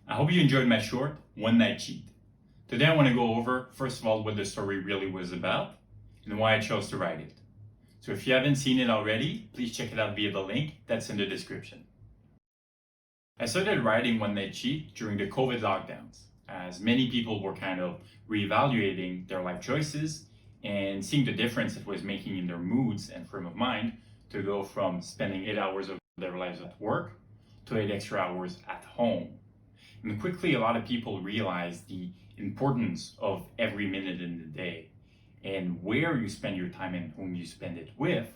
I hope you enjoyed my short One Night Cheat. Today I want to go over, first of all, what the story really was about and why I chose to write it. So if you haven't seen it already, please check it out via the link that's in the description. I started writing One Night Cheat during the COVID lockdowns, as many people were kind of reevaluating their life choices and seeing the difference it was making in their moods and frame of mind to go from spending 8 hours of their lives at work to 8 extra hours at home. And quickly, a lot of people realized the importance of every minute in the day, and where you spend your time and whom you spend it with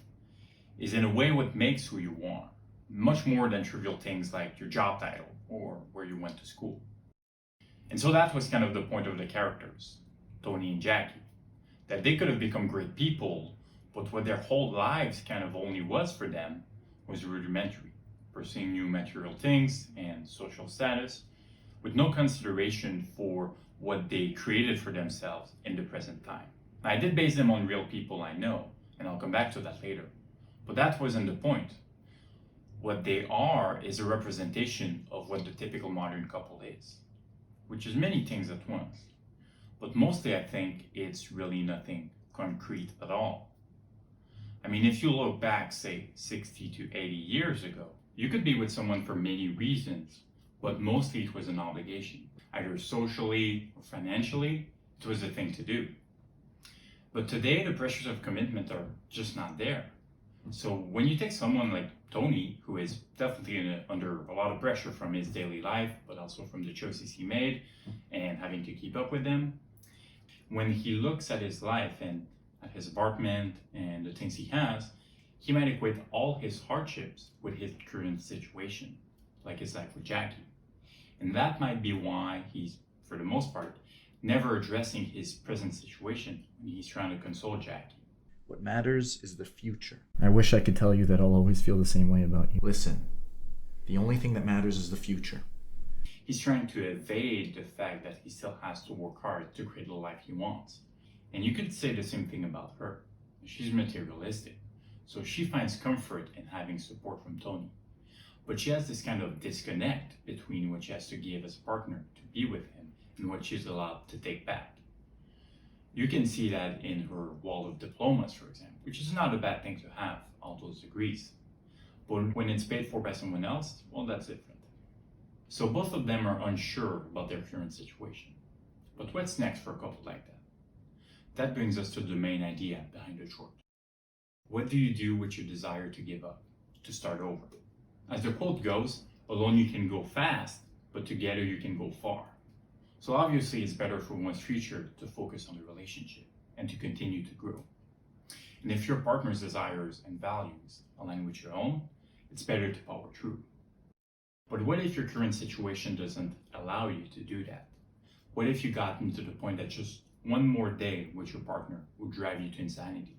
is in a way what makes who you are, much more than trivial things like your job title or where you went to school. And so that was kind of the point of the characters, Tony and Jackie, that they could have become great people, but what their whole lives kind of only was for them was rudimentary, pursuing new material things and social status, with no consideration for what they created for themselves in the present time. I did base them on real people I know, and I'll come back to that later. But that wasn't the point. What they are is a representation of what the typical modern couple is, which is many things at once. But mostly I think it's really nothing concrete at all. I mean, if you look back, say, 60 to 80 years ago, you could be with someone for many reasons, but mostly it was an obligation. Either socially or financially, it was a thing to do. But today, the pressures of commitment are just not there. So when you take someone like Tony, who is definitely under a lot of pressure from his daily life, but also from the choices he made and having to keep up with them, when he looks at his life and at his apartment and the things he has, he might equate all his hardships with his current situation, like his life with Jackie. And that might be why he's, for the most part, never addressing his present situation when he's trying to console Jackie. What matters is the future. I wish I could tell you that I'll always feel the same way about you. Listen, the only thing that matters is the future. He's trying to evade the fact that he still has to work hard to create the life he wants. And you could say the same thing about her. She's materialistic, so she finds comfort in having support from Tony. But she has this kind of disconnect between what she has to give as a partner to be with him and what she's allowed to take back. You can see that in her wall of diplomas, for example, which is not a bad thing to have, all those degrees. But when it's paid for by someone else, well, that's different. So both of them are unsure about their current situation. But what's next for a couple like that? That brings us to the main idea behind the short. What do you do with your desire to give up, to start over? As the quote goes, alone you can go fast, but together you can go far. So obviously it's better for one's future to focus on the relationship and to continue to grow. And if your partner's desires and values align with your own, it's better to power through. But what if your current situation doesn't allow you to do that? What if you gotten to the point that just one more day with your partner would drive you to insanity?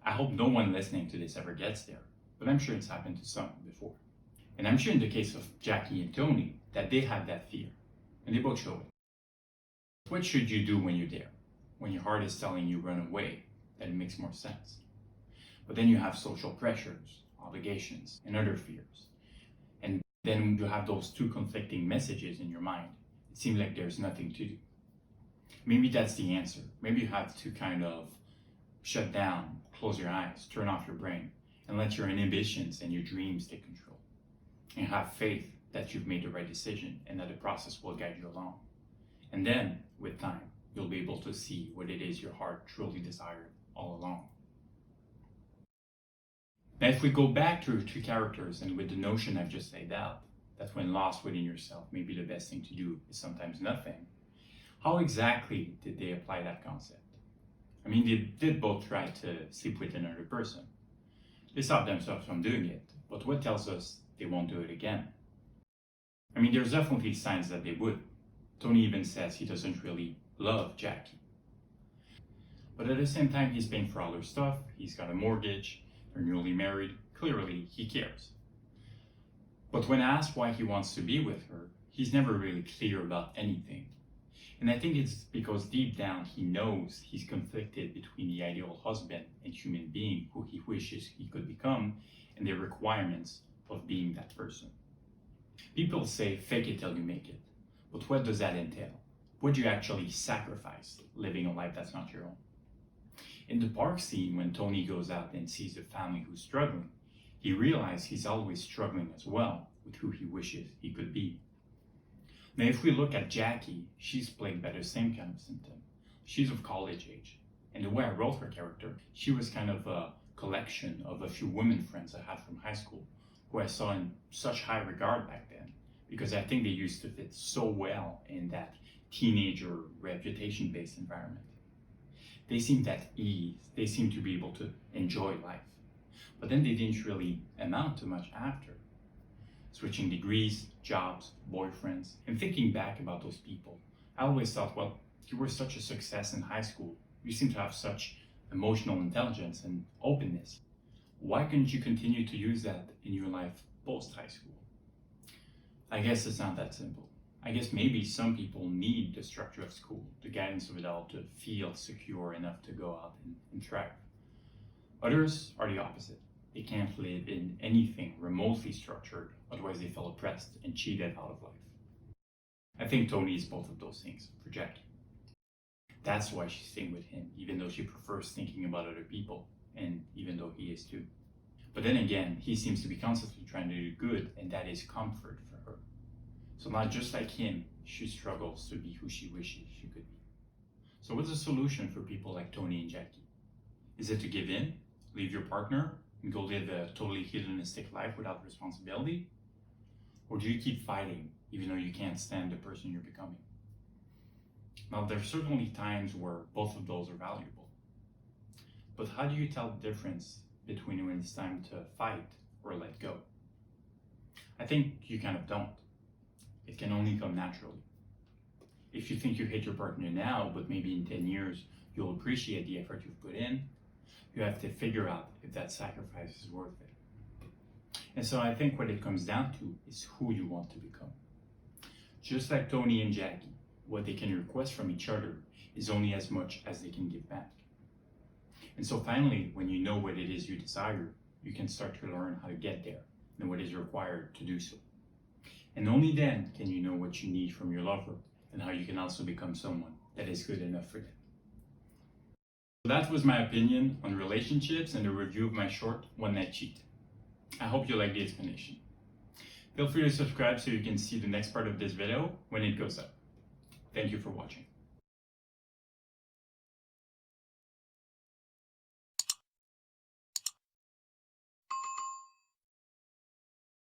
I hope no one listening to this ever gets there, but I'm sure it's happened to some before. And I'm sure in the case of Jackie and Tony that they have that fear, and they both show it. What should you do when you're there? When your heart is telling you run away, that it makes more sense. But then you have social pressures, obligations, and other fears. And then you have those two conflicting messages in your mind. It seems like there's nothing to do. Maybe that's the answer. Maybe you have to kind of shut down, close your eyes, turn off your brain, and let your inhibitions and your dreams take control. And have faith that you've made the right decision and that the process will guide you along. And then, with time, you'll be able to see what it is your heart truly desired all along. Now, if we go back to two characters and with the notion I've just laid out, that when lost within yourself, maybe the best thing to do is sometimes nothing, how exactly did they apply that concept? I mean, they did both try to sleep with another person. They stopped themselves from doing it, but what tells us they won't do it again? I mean, there's definitely signs that they would. Tony even says he doesn't really love Jackie. But at the same time, he's paying for all her stuff, he's got a mortgage, they're newly married, clearly he cares. But when asked why he wants to be with her, he's never really clear about anything. And I think it's because deep down he knows he's conflicted between the ideal husband and human being who he wishes he could become and the requirements of being that person. People say fake it till you make it, but what does that entail? What do you actually sacrifice living a life that's not your own? In the park scene, when Tony goes out and sees a family who's struggling, he realizes he's always struggling as well with who he wishes he could be. Now, if we look at Jackie, she's plagued by the same kind of symptom. She's of college age, and the way I wrote her character, she was kind of a collection of a few women friends I had from high school who I saw in such high regard back then, because I think they used to fit so well in that teenager reputation-based environment. They seemed at ease, they seemed to be able to enjoy life, but then they didn't really amount to much after. Switching degrees, jobs, boyfriends, and thinking back about those people, I always thought, well, you were such a success in high school, you seem to have such emotional intelligence and openness. Why couldn't you continue to use that in your life post-high school? I guess it's not that simple. I guess maybe some people need the structure of school, the guidance of it all, to feel secure enough to go out and thrive. Others are the opposite. They can't live in anything remotely structured, otherwise they feel oppressed and cheated out of life. I think Tony is both of those things for Jackie. That's why she's staying with him, even though she prefers thinking about other people, and even though he is too. But then again, he seems to be constantly trying to do good, and that is comfort for her. So not just like him, she struggles to be who she wishes she could be. So what's the solution for people like Tony and Jackie? Is it to give in, leave your partner, and go live a totally hedonistic life without responsibility? Or do you keep fighting, even though you can't stand the person you're becoming? Now, there are certainly times where both of those are valuable. But how do you tell the difference between when it's time to fight or let go? I think you kind of don't. It can only come naturally. If you think you hate your partner now, but maybe in 10 years you'll appreciate the effort you've put in, you have to figure out if that sacrifice is worth it. And so I think what it comes down to is who you want to become. Just like Tony and Jackie, what they can request from each other is only as much as they can give back. And so finally, when you know what it is you desire, you can start to learn how to get there and what is required to do so. And only then can you know what you need from your lover and how you can also become someone that is good enough for them. So that was my opinion on relationships and a review of my short One Night Cheat. I hope you liked the explanation. Feel free to subscribe so you can see the next part of this video when it goes up. Thank you for watching.